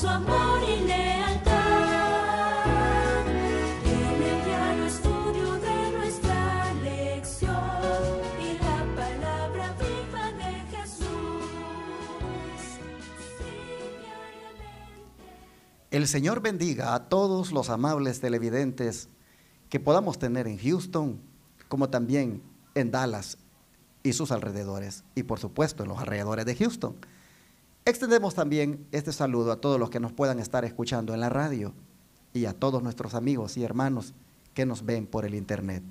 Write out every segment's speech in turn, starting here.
su amor y lealtad. En el diario estudio de nuestra lección y la palabra viva de Jesús. Sí, diariamente. El Señor bendiga a todos los amables televidentes que podamos tener en Houston, como también en Dallas y sus alrededores, y por supuesto en los alrededores de Houston. Extendemos también este saludo a todos los que nos puedan estar escuchando en la radio y a todos nuestros amigos y hermanos que nos ven por el internet.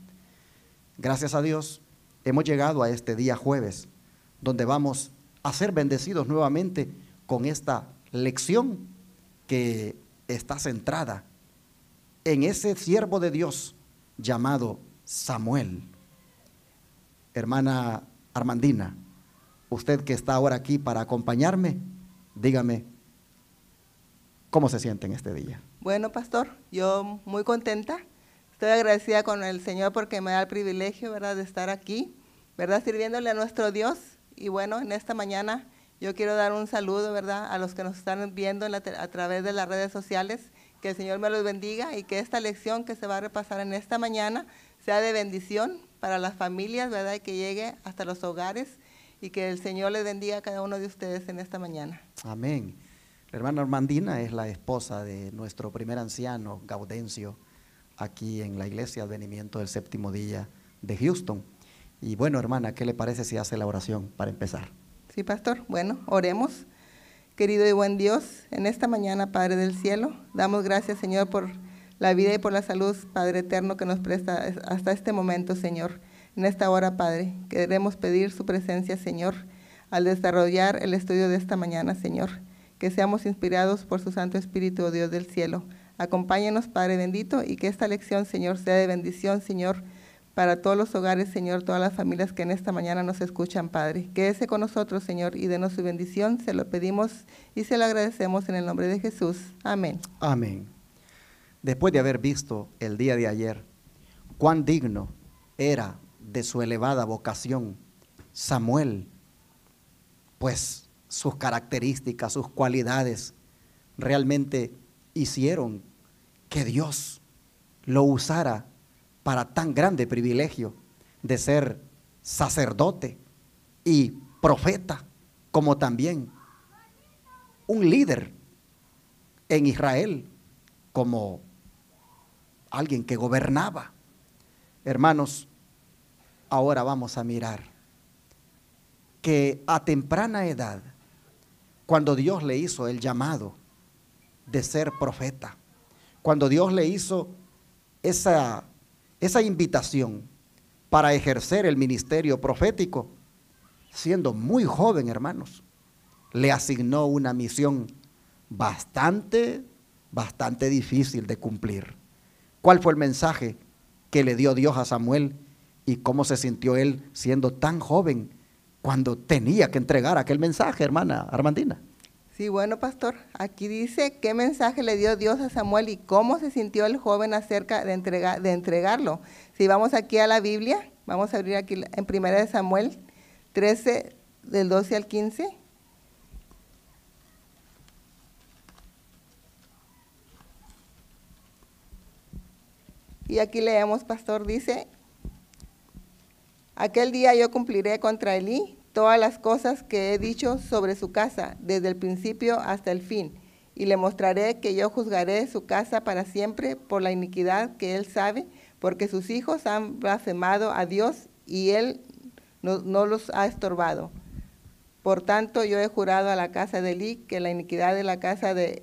Gracias a Dios, hemos llegado a este día jueves, donde vamos a ser bendecidos nuevamente con esta lección que está centrada en ese siervo de Dios llamado Samuel. Hermana Armandina, usted que está ahora aquí para acompañarme, dígame, ¿cómo se siente en este día? Bueno, pastor, yo muy contenta, estoy agradecida con el Señor porque me da el privilegio, ¿verdad?, de estar aquí, ¿verdad?, sirviéndole a nuestro Dios. Y bueno, en esta mañana yo quiero dar un saludo, ¿verdad?, a los que nos están viendo a través de las redes sociales. Que el Señor me los bendiga y que esta lección que se va a repasar en esta mañana sea de bendición para las familias, ¿verdad?, y que llegue hasta los hogares y que el Señor les bendiga a cada uno de ustedes en esta mañana. Amén. La hermana Armandina es la esposa de nuestro primer anciano, Gaudencio, aquí en la Iglesia Advenimiento del Séptimo Día de Houston. Y bueno, hermana, ¿qué le parece si hace la oración para empezar? Sí, pastor. Bueno, oremos. Querido y buen Dios, en esta mañana, Padre del cielo, damos gracias, Señor, por la vida y por la salud, Padre eterno, que nos presta hasta este momento, Señor. En esta hora, Padre, queremos pedir su presencia, Señor, al desarrollar el estudio de esta mañana, Señor. Que seamos inspirados por su Santo Espíritu, oh Dios del cielo. Acompáñenos, Padre bendito, y que esta lección, Señor, sea de bendición, Señor, para todos los hogares, Señor, todas las familias que en esta mañana nos escuchan, Padre. Quédese con nosotros, Señor, y denos su bendición. Se lo pedimos y se lo agradecemos en el nombre de Jesús. Amén. Amén. Después de haber visto el día de ayer cuán digno era de su elevada vocación Samuel, pues sus características, sus cualidades realmente hicieron que Dios lo usara para tan grande privilegio de ser sacerdote y profeta, como también un líder en Israel, como alguien que gobernaba. Hermanos, ahora vamos a mirar que a temprana edad, cuando Dios le hizo el llamado de ser profeta, cuando Dios le hizo esa invitación para ejercer el ministerio profético, siendo muy joven, hermanos, le asignó una misión bastante difícil de cumplir. ¿Cuál fue el mensaje que le dio Dios a Samuel y cómo se sintió él siendo tan joven cuando tenía que entregar aquel mensaje, hermana Armandina? Sí, bueno, pastor, aquí dice qué mensaje le dio Dios a Samuel y cómo se sintió el joven acerca de entregarlo. Si vamos aquí a la Biblia, vamos a abrir aquí en 1 Samuel 13, del 12 al 15. Y aquí leemos, pastor, dice: aquel día yo cumpliré contra Elí todas las cosas que he dicho sobre su casa, desde el principio hasta el fin, y le mostraré que yo juzgaré su casa para siempre por la iniquidad que él sabe, porque sus hijos han blasfemado a Dios y él no los ha estorbado. Por tanto, yo he jurado a la casa de Elí que la iniquidad de la casa de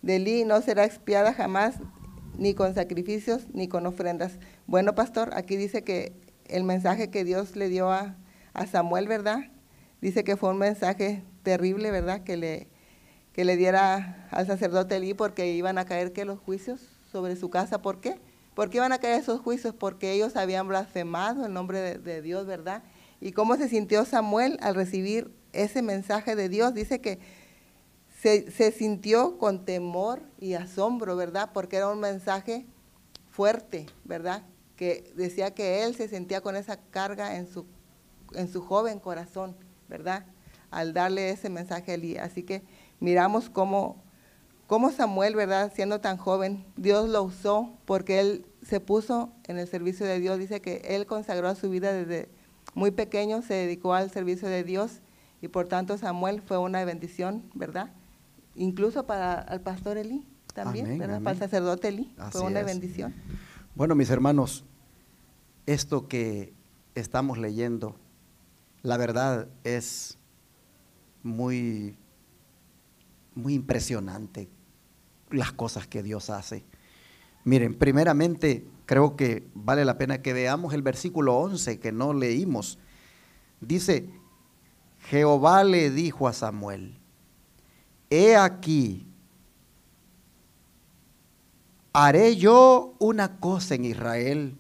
Elí no será expiada jamás, ni con sacrificios, ni con ofrendas. Bueno, pastor, aquí dice que el mensaje que Dios le dio a Samuel, ¿verdad? Dice que fue un mensaje terrible, ¿verdad? Que le diera al sacerdote Elí, porque iban a caer ¿qué? Los juicios sobre su casa. ¿Por qué? ¿Por qué iban a caer esos juicios? Porque ellos habían blasfemado el nombre de Dios, ¿verdad? ¿Y cómo se sintió Samuel al recibir ese mensaje de Dios? Dice que se sintió con temor y asombro, ¿verdad? Porque era un mensaje fuerte, ¿verdad? Que decía que él se sentía con esa carga en su joven corazón, ¿verdad? Al darle ese mensaje a Elí. Así que miramos cómo cómo Samuel, ¿verdad? Siendo tan joven, Dios lo usó porque él se puso en el servicio de Dios. Dice que él consagró su vida desde muy pequeño, se dedicó al servicio de Dios y por tanto Samuel fue una bendición, ¿verdad? Incluso para el pastor Elí también, Amén, ¿verdad? amén. Para el sacerdote Elí, Así fue una es. bendición. Bueno, mis hermanos, esto que estamos leyendo, la verdad es muy, muy impresionante las cosas que Dios hace. Miren, primeramente creo que vale la pena que veamos el versículo 11 que no leímos. Dice, Jehová le dijo a Samuel, he aquí, haré yo una cosa en Israel,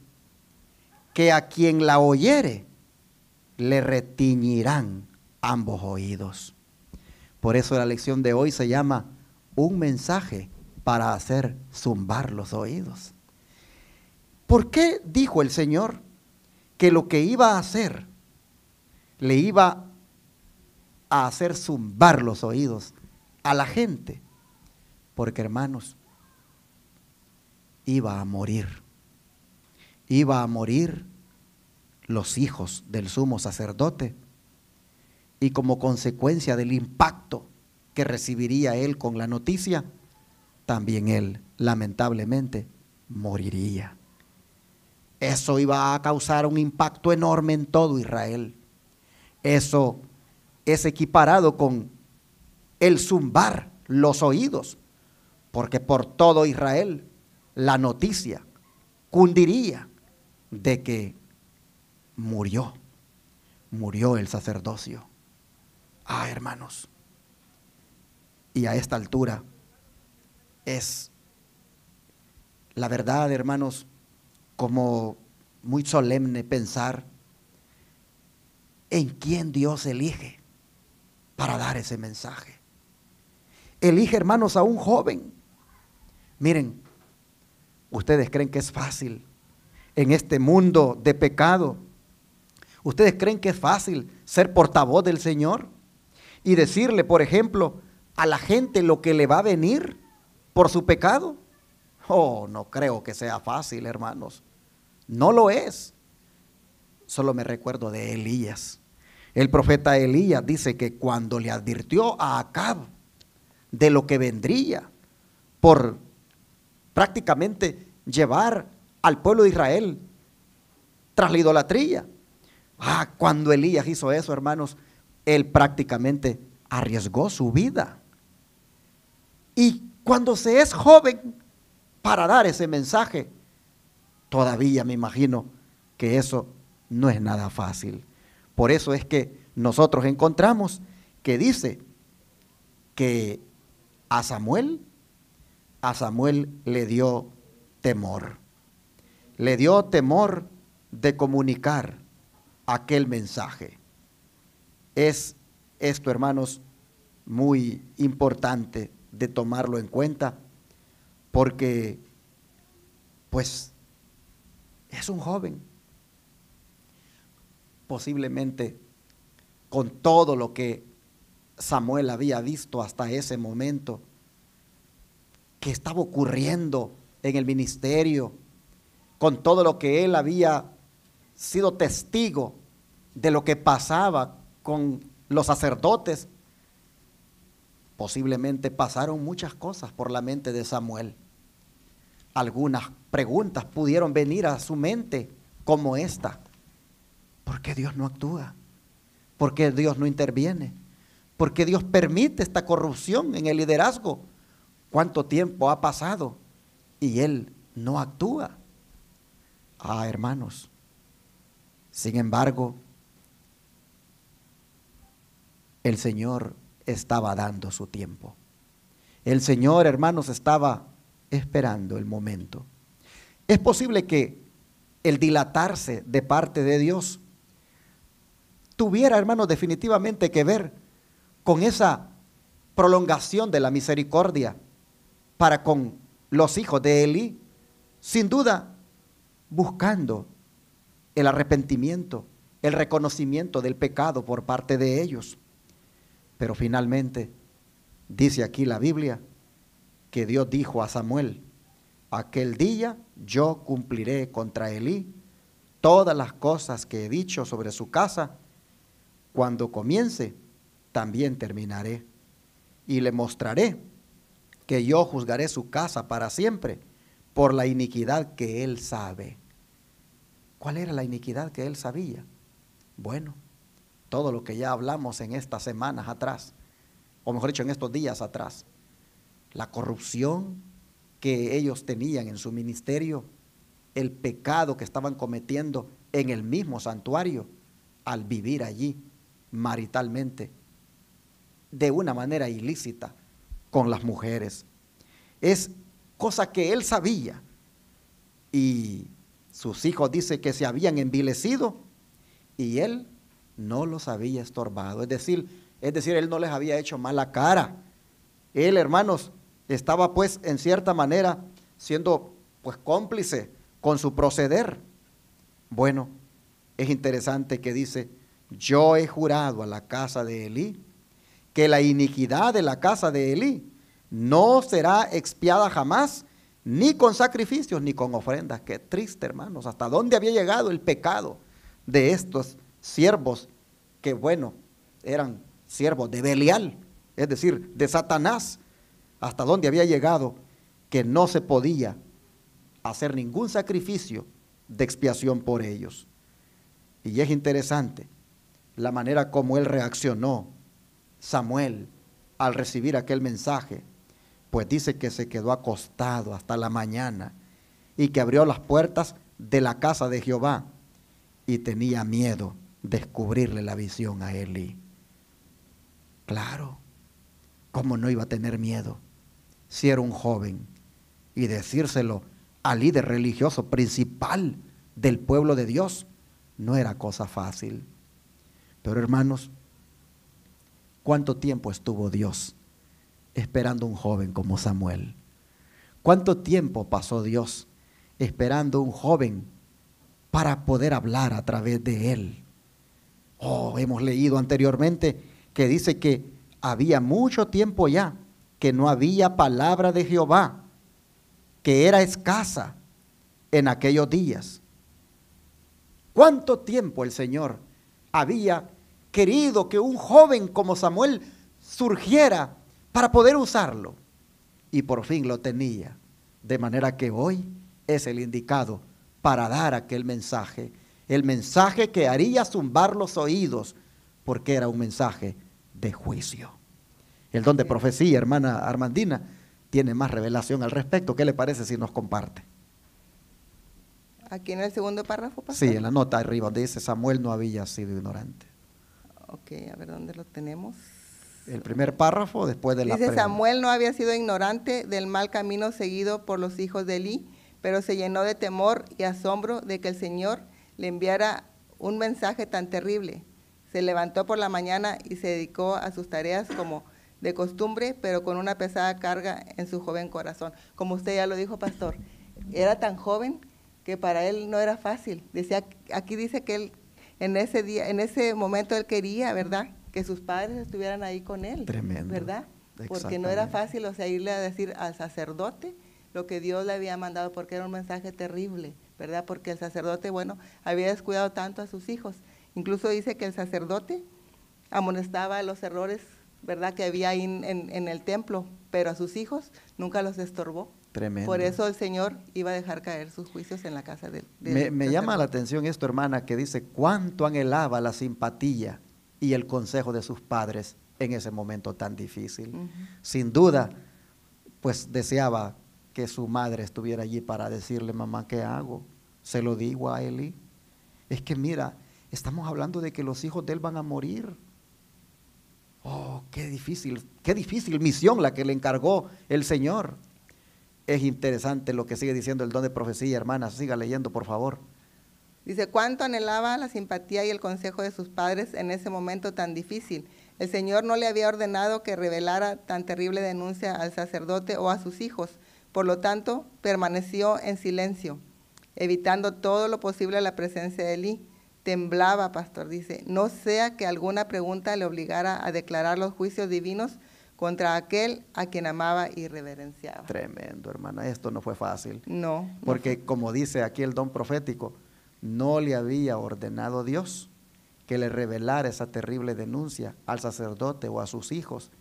que a quien la oyere, le retiñirán ambos oídos. Por eso la lección de hoy se llama un mensaje para hacer zumbar los oídos. ¿Por qué dijo el Señor que lo que iba a hacer le iba a hacer zumbar los oídos a la gente? Porque, hermanos, iba a morir los hijos del sumo sacerdote, y como consecuencia del impacto que recibiría él con la noticia, también él lamentablemente moriría. Eso iba a causar un impacto enorme en todo Israel. Eso es equiparado con el zumbar los oídos, porque por todo Israel la noticia cundiría de que murió el sacerdocio. Hermanos, y a esta altura es la verdad, hermanos, como muy solemne pensar en quién Dios elige para dar ese mensaje. Elige, hermanos, a un joven. Miren, ¿ustedes creen que es fácil en este mundo de pecado? ¿Ustedes creen que es fácil ser portavoz del Señor y decirle, por ejemplo, a la gente lo que le va a venir por su pecado? Oh, no creo que sea fácil, hermanos. No lo es. Solo me recuerdo de Elías. El profeta Elías dice que cuando le advirtió a Acab de lo que vendría por prácticamente llevar al pueblo de Israel tras la idolatría. Cuando Elías hizo eso, hermanos, él prácticamente arriesgó su vida. Y cuando se es joven para dar ese mensaje, todavía me imagino que eso no es nada fácil. Por eso es que nosotros encontramos que dice que a Samuel le dio temor. Le dio temor de comunicar aquel mensaje. Es esto, hermanos, muy importante de tomarlo en cuenta, porque pues es un joven. Posiblemente con todo lo que Samuel había visto hasta ese momento, que estaba ocurriendo en el ministerio, con todo lo que él había sido testigo de lo que pasaba con los sacerdotes, posiblemente pasaron muchas cosas por la mente de Samuel. Algunas preguntas pudieron venir a su mente como esta: ¿por qué Dios no actúa? ¿Por qué Dios no interviene? ¿Por qué Dios permite esta corrupción en el liderazgo? ¿Cuánto tiempo ha pasado y Él no actúa? Hermanos, sin embargo, el Señor estaba dando su tiempo. El Señor, hermanos, estaba esperando el momento. Es posible que el dilatarse de parte de Dios tuviera, hermanos, definitivamente que ver con esa prolongación de la misericordia para con los hijos de Elí, sin duda buscando el arrepentimiento, el reconocimiento del pecado por parte de ellos. Pero finalmente, dice aquí la Biblia, que Dios dijo a Samuel: aquel día yo cumpliré contra Elí todas las cosas que he dicho sobre su casa. Cuando comience, también terminaré. Y le mostraré que yo juzgaré su casa para siempre por la iniquidad que él sabe. ¿Cuál era la iniquidad que él sabía? Bueno, todo lo que ya hablamos en estas semanas atrás, o mejor dicho, en estos días atrás. La corrupción que ellos tenían en su ministerio, el pecado que estaban cometiendo en el mismo santuario al vivir allí maritalmente, de una manera ilícita con las mujeres. Es cosa que él sabía, y sus hijos dice que se habían envilecido y él no los había estorbado. Es decir, él no les había hecho mala cara. Él, hermanos, estaba pues en cierta manera siendo pues cómplice con su proceder. Bueno, es interesante que dice: yo he jurado a la casa de Elí que la iniquidad de la casa de Elí no será expiada jamás, ni con sacrificios ni con ofrendas. Qué triste, hermanos, hasta dónde había llegado el pecado de estos siervos que, bueno, eran siervos de Belial, es decir, de Satanás. Hasta dónde había llegado que no se podía hacer ningún sacrificio de expiación por ellos. Y es interesante la manera como él reaccionó, Samuel, al recibir aquel mensaje. Pues dice que se quedó acostado hasta la mañana y que abrió las puertas de la casa de Jehová y tenía miedo de descubrirle la visión a Elí. Claro, ¿cómo no iba a tener miedo si era un joven? Y decírselo al líder religioso principal del pueblo de Dios no era cosa fácil. Pero, hermanos, ¿cuánto tiempo estuvo Dios esperando un joven como Samuel? ¿Cuánto tiempo pasó Dios esperando un joven para poder hablar a través de él? Oh, hemos leído anteriormente que dice que había mucho tiempo ya que no había palabra de Jehová, que era escasa en aquellos días. ¿Cuánto tiempo el Señor había querido que un joven como Samuel surgiera para poder usarlo? Y por fin lo tenía, de manera que hoy es el indicado para dar aquel mensaje, el mensaje que haría zumbar los oídos, porque era un mensaje de juicio. El don de profecía, hermana Armandina, tiene más revelación al respecto. ¿Qué le parece si nos comparte? Aquí en el segundo párrafo, pastor. Sí, en la nota arriba donde dice: Samuel no había sido ignorante. Ok, a ver dónde lo tenemos. El primer párrafo después de la Dice: pregunta. Samuel no había sido ignorante del mal camino seguido por los hijos de Elí, pero se llenó de temor y asombro de que el Señor le enviara un mensaje tan terrible. Se levantó por la mañana y se dedicó a sus tareas como de costumbre, pero con una pesada carga en su joven corazón. Como usted ya lo dijo, pastor, era tan joven que para él no era fácil. Decía, aquí dice que él en ese día, en ese momento él quería, ¿verdad?, que sus padres estuvieran ahí con él. Tremendo. ¿Verdad? Porque no era fácil, o sea, irle a decir al sacerdote lo que Dios le había mandado, porque era un mensaje terrible, ¿verdad? Porque el sacerdote, bueno, había descuidado tanto a sus hijos. Incluso dice que el sacerdote amonestaba los errores, ¿verdad?, que había ahí en el templo, pero a sus hijos nunca los estorbó. Tremendo. Por eso el Señor iba a dejar caer sus juicios en la casa del Me llama la atención esto, hermana, que dice cuánto anhelaba la simpatía y el consejo de sus padres en ese momento tan difícil. Sin duda, pues deseaba que su madre estuviera allí para decirle: mamá, ¿qué hago? Se lo digo a Elí. Es que mira, estamos hablando de que los hijos de él van a morir. Oh, qué difícil misión la que le encargó el Señor. Es interesante lo que sigue diciendo el don de profecía, hermana. Siga leyendo, por favor. Dice: cuánto anhelaba la simpatía y el consejo de sus padres en ese momento tan difícil. El Señor no le había ordenado que revelara tan terrible denuncia al sacerdote o a sus hijos. Por lo tanto, permaneció en silencio, evitando todo lo posible la presencia de Elí. Temblaba, pastor, dice, no sea que alguna pregunta le obligara a declarar los juicios divinos contra aquel a quien amaba y reverenciaba. Tremendo, hermana, esto no fue fácil. No. Porque como dice aquí el don profético, no le había ordenado Dios que le revelara esa terrible denuncia al sacerdote o a sus hijos.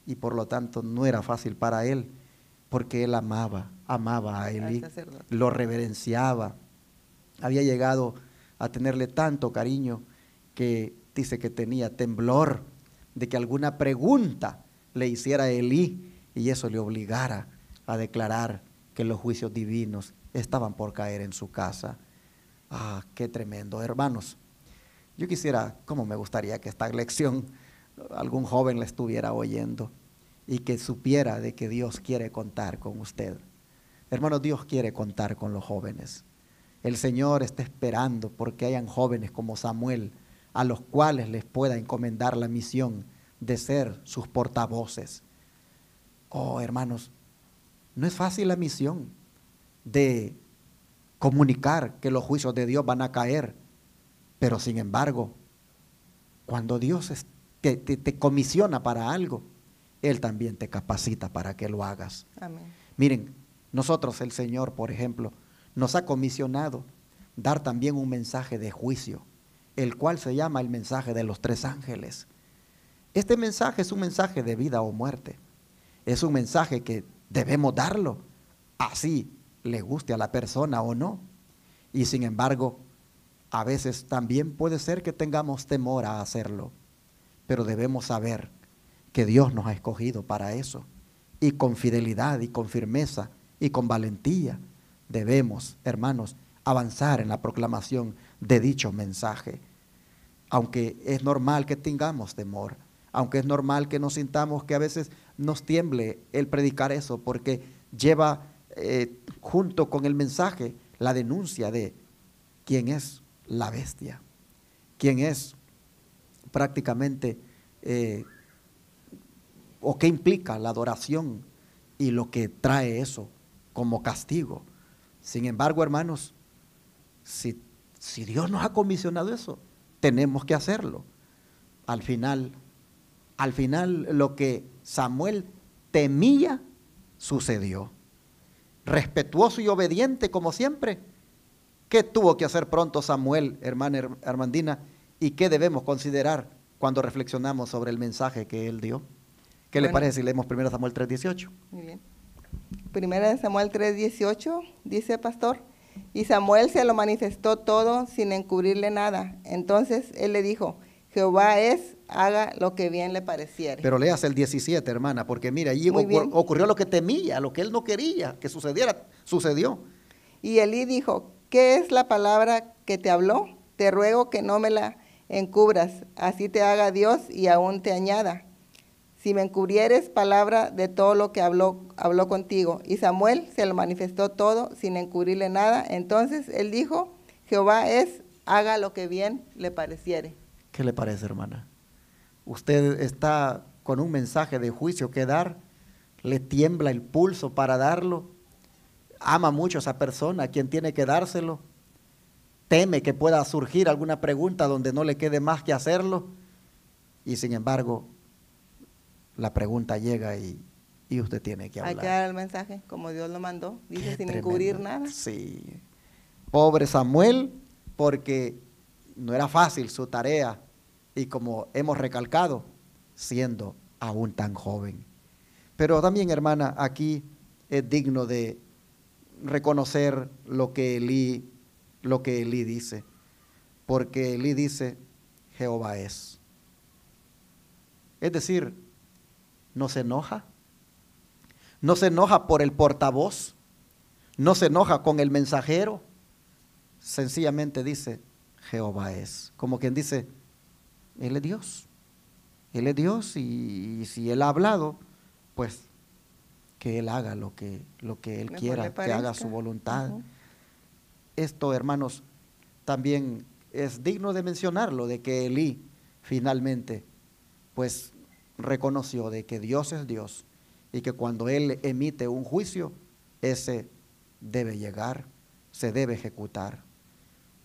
Y por lo tanto no era fácil para él, porque él amaba a Elí, lo reverenciaba. Había llegado a tenerle tanto cariño que dice que tenía temblor de que alguna pregunta le hiciera a Elí y eso le obligara a declarar que los juicios divinos estaban por caer en su casa. Ah, qué tremendo, hermanos. Yo quisiera, como me gustaría que esta lección algún joven la estuviera oyendo y que supiera de que Dios quiere contar con usted. Hermanos, Dios quiere contar con los jóvenes. El Señor está esperando porque hayan jóvenes como Samuel, a los cuales les pueda encomendar la misión de ser sus portavoces. Oh, hermanos, no es fácil la misión de comunicar que los juicios de Dios van a caer, pero sin embargo, cuando Dios te comisiona para algo, Él también te capacita para que lo hagas. Amén. Miren, nosotros, el Señor, por ejemplo, nos ha comisionado dar también un mensaje de juicio, el cual se llama el mensaje de los 3 ángeles. Este mensaje es un mensaje de vida o muerte. Es un mensaje que debemos darlo, así le guste a la persona o no. Y sin embargo, a veces también puede ser que tengamos temor a hacerlo, pero debemos saber que Dios nos ha escogido para eso. Y con fidelidad y con firmeza y con valentía debemos, hermanos, avanzar en la proclamación de dicho mensaje. Aunque es normal que tengamos temor, aunque es normal que nos sintamos que a veces nos tiemble el predicar eso, porque lleva junto con el mensaje la denuncia de quién es la bestia, quién es prácticamente o qué implica la adoración y lo que trae eso como castigo. Sin embargo, hermanos, si Dios nos ha comisionado eso, tenemos que hacerlo. Al final lo que Samuel temía sucedió. Respetuoso y obediente como siempre. ¿Qué tuvo que hacer pronto Samuel, hermana Armandina? ¿Y qué debemos considerar cuando reflexionamos sobre el mensaje que él dio? ¿Qué le parece si leemos 1 Samuel 3:18? Muy bien. 1 Samuel 3:18 dice, pastor, y Samuel se lo manifestó todo sin encubrirle nada. Entonces él le dijo, Jehová es, haga lo que bien le pareciere. Pero leas el 17, hermana, porque mira, allí ocurrió lo que temía, lo que él no quería que sucediera, sucedió. Y Elí dijo, ¿qué es la palabra que te habló? Te ruego que no me la encubras, así te haga Dios y aún te añada. Si me encubrieres palabra de todo lo que habló contigo. Y Samuel se lo manifestó todo sin encubrirle nada. Entonces él dijo, Jehová es, haga lo que bien le pareciere. ¿Qué le parece, hermana? Usted está con un mensaje de juicio que dar, le tiembla el pulso para darlo, ama mucho a esa persona a quien tiene que dárselo, teme que pueda surgir alguna pregunta donde no le quede más que hacerlo, y sin embargo, la pregunta llega y usted tiene que hablar. Hay que dar el mensaje como Dios lo mandó, dice, sin encubrir nada. Sí. Pobre Samuel, porque no era fácil su tarea, y como hemos recalcado, siendo aún tan joven. Pero también, hermana, aquí es digno de reconocer lo que Elí dice, porque Elí dice, Jehová es. Es decir, no se enoja por el portavoz, no se enoja con el mensajero, sencillamente dice, Jehová es. Como quien dice, Él es Dios y si Él ha hablado, pues que Él haga lo que Él Mejor quiera, que haga su voluntad. Esto, hermanos, también es digno de mencionarlo, de que Elí finalmente, pues, reconoció de que Dios es Dios y que cuando Él emite un juicio, ese debe llegar, se debe ejecutar.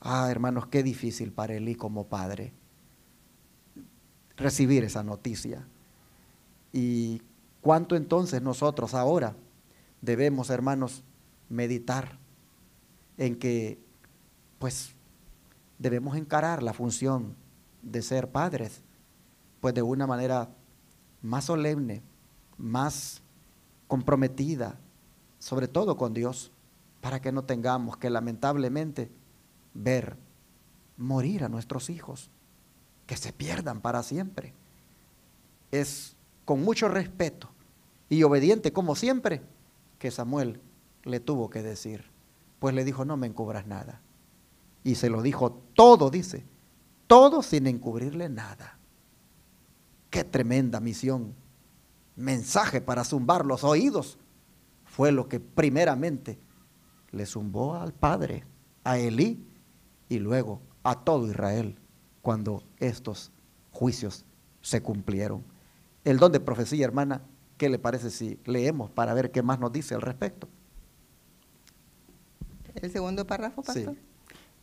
Ah, hermanos, qué difícil para Elí como padre recibir esa noticia. Y ¿Cuánto entonces nosotros ahora debemos, hermanos, meditar en que pues debemos encarar la función de ser padres pues de una manera más solemne, más comprometida, sobre todo con Dios, para que no tengamos que lamentablemente ver morir a nuestros hijos, que se pierdan para siempre? Es con mucho respeto y obediente como siempre que Samuel le tuvo que decir, pues le dijo, no me encubras nada. Y se lo dijo todo, dice, todo sin encubrirle nada. Qué tremenda misión, mensaje para zumbar los oídos, fue lo que primeramente le zumbó al padre, a Elí, y luego a todo Israel, cuando estos juicios se cumplieron. El don de profecía, hermana, ¿qué le parece si leemos para ver qué más nos dice al respecto? El segundo párrafo, pastor. Sí.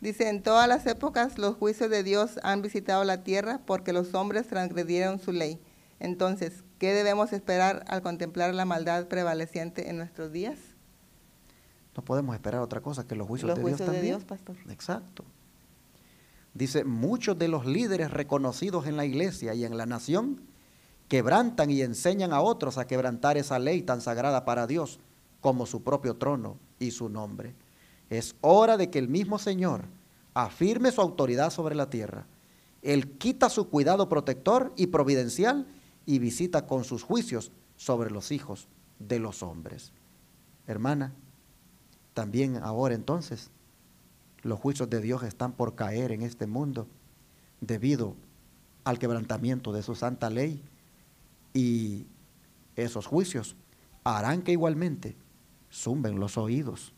Dice, en todas las épocas los juicios de Dios han visitado la tierra porque los hombres transgredieron su ley. Entonces, ¿qué debemos esperar al contemplar la maldad prevaleciente en nuestros días? No podemos esperar otra cosa que los juicios Los de juicios Dios de también. Dios, pastor. Exacto. Dice, muchos de los líderes reconocidos en la iglesia y en la nación quebrantan y enseñan a otros a quebrantar esa ley tan sagrada para Dios como su propio trono y su nombre. Es hora de que el mismo Señor afirme su autoridad sobre la tierra. Él quita su cuidado protector y providencial y visita con sus juicios sobre los hijos de los hombres. Hermana, también ahora entonces los juicios de Dios están por caer en este mundo debido al quebrantamiento de su santa ley, y esos juicios harán que igualmente zumben los oídos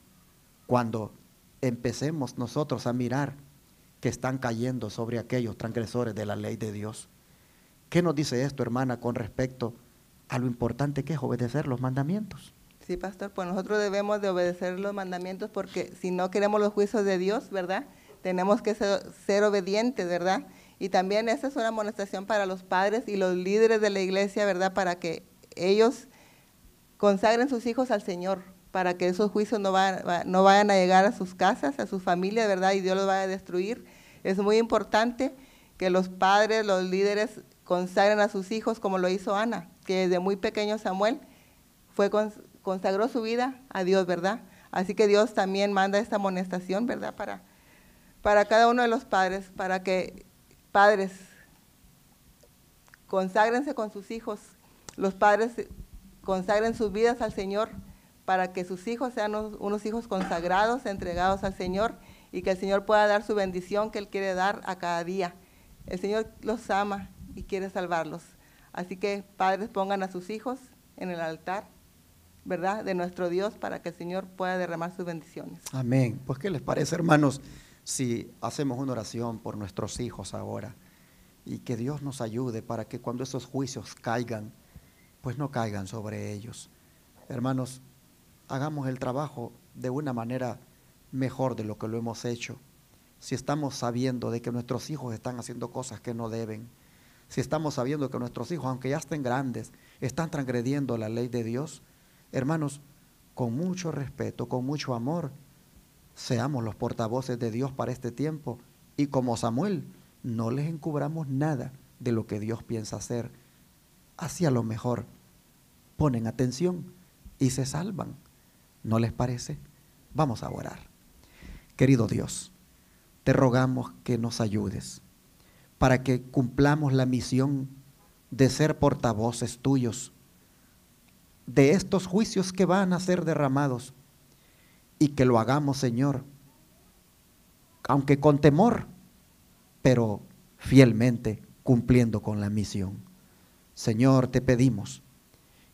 cuando empecemos nosotros a mirar que están cayendo sobre aquellos transgresores de la ley de Dios. ¿Qué nos dice esto, hermana, con respecto a lo importante que es obedecer los mandamientos? Sí, pastor, pues nosotros debemos de obedecer los mandamientos porque si no queremos los juicios de Dios, ¿verdad? Tenemos que ser obedientes, ¿verdad? Y también esa es una amonestación para los padres y los líderes de la iglesia, ¿verdad? Para que ellos consagren sus hijos al Señor, para que esos juicios no vayan a llegar a sus casas, a sus familias, ¿verdad? Y Dios los vaya a destruir. Es muy importante que los padres, los líderes consagren a sus hijos como lo hizo Ana, que desde muy pequeño Samuel consagró su vida a Dios, ¿verdad? Así que Dios también manda esta amonestación, ¿verdad? Para cada uno de los padres, para que padres conságrense con sus hijos, los padres consagren sus vidas al Señor, para que sus hijos sean unos hijos consagrados, entregados al Señor, y que el Señor pueda dar su bendición que Él quiere dar a cada día. El Señor los ama y quiere salvarlos. Así que padres, pongan a sus hijos en el altar, ¿verdad?, de nuestro Dios, para que el Señor pueda derramar sus bendiciones. Amén. Pues, ¿qué les parece, hermanos, si hacemos una oración por nuestros hijos ahora? Y que Dios nos ayude para que cuando esos juicios caigan, pues no caigan sobre ellos. Hermanos, hagamos el trabajo de una manera mejor de lo que lo hemos hecho. Si estamos sabiendo de que nuestros hijos están haciendo cosas que no deben, si estamos sabiendo que nuestros hijos, aunque ya estén grandes, están transgrediendo la ley de Dios, hermanos, con mucho respeto, con mucho amor, seamos los portavoces de Dios para este tiempo, y como Samuel, no les encubramos nada de lo que Dios piensa hacer. Así a lo mejor ponen atención y se salvan. ¿No les parece? Vamos a orar. Querido Dios, te rogamos que nos ayudes para que cumplamos la misión de ser portavoces tuyos de estos juicios que van a ser derramados, y que lo hagamos, Señor, aunque con temor, pero fielmente cumpliendo con la misión. Señor, te pedimos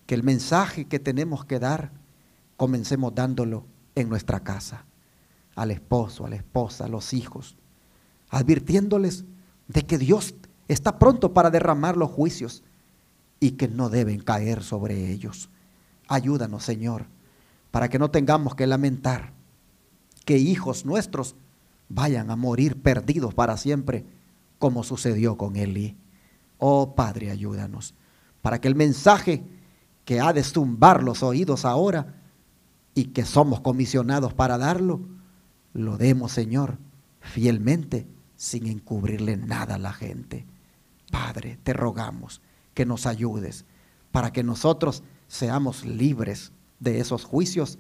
que el mensaje que tenemos que dar, comencemos dándolo en nuestra casa, al esposo, a la esposa, a los hijos, advirtiéndoles de que Dios está pronto para derramar los juicios y que no deben caer sobre ellos. Ayúdanos, Señor, para que no tengamos que lamentar que hijos nuestros vayan a morir perdidos para siempre, como sucedió con Elí. Oh Padre, ayúdanos, para que el mensaje que ha de zumbar los oídos ahora y que somos comisionados para darlo, lo demos, Señor, fielmente, sin encubrirle nada a la gente. Padre, te rogamos que nos ayudes para que nosotros seamos libres de esos juicios,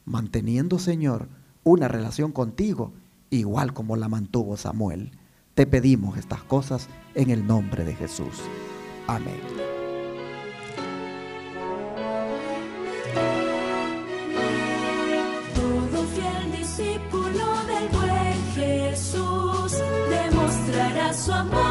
manteniendo, Señor, una relación contigo, igual como la mantuvo Samuel. Te pedimos estas cosas en el nombre de Jesús. Amén. Todo fiel discípulo del buen Jesús demostrará su amor.